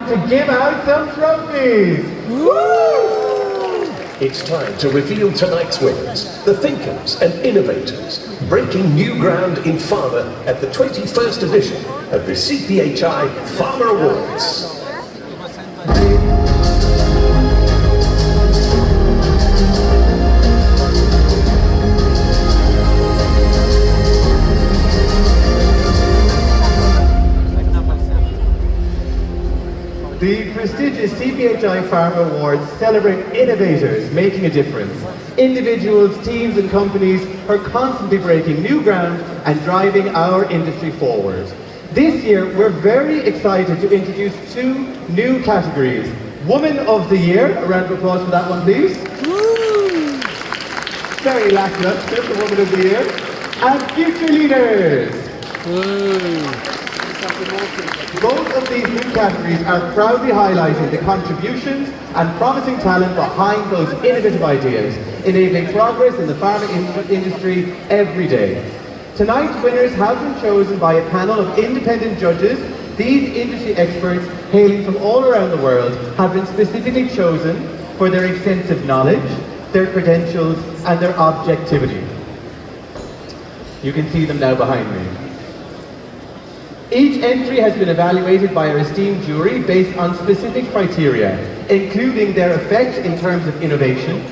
To give out some trophies! Woo! It's time to reveal tonight's winners, the thinkers and innovators, breaking new ground in pharma at the 21st edition of the CPHI Pharma Awards. The prestigious CPHI Pharma Awards celebrate innovators making a difference. Individuals, teams and companies are constantly breaking new ground and driving our industry forward. This year, we're very excited to introduce two new categories. Woman of the Year, a round of applause for that one please. Woo! Very lackluster, the Woman of the Year. And Future Leaders. Woo! Both of these new categories are proudly highlighting the contributions and promising talent behind those innovative ideas, enabling progress in the pharma industry every day. Tonight's winners have been chosen by a panel of independent judges. These industry experts, hailing from all around the world, have been specifically chosen for their extensive knowledge, their credentials, and their objectivity. You can see them now behind me. Each entry has been evaluated by our esteemed jury based on specific criteria, including their effect in terms of innovation,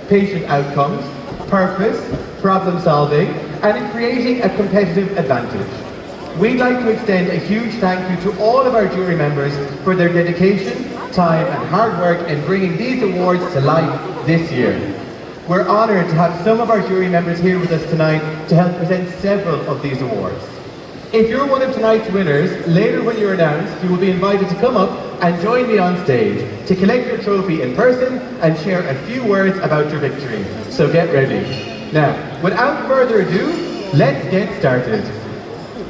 patient outcomes, purpose, problem solving, and in creating a competitive advantage. We'd like to extend a huge thank you to all of our jury members for their dedication, time, and hard work in bringing these awards to life this year. We're honoured to have some of our jury members here with us tonight to help present several of these awards. If you're one of tonight's winners, later when you're announced, you will be invited to come up and join me on stage to collect your trophy in person and share a few words about your victory. So get ready. Now, without further ado, let's get started.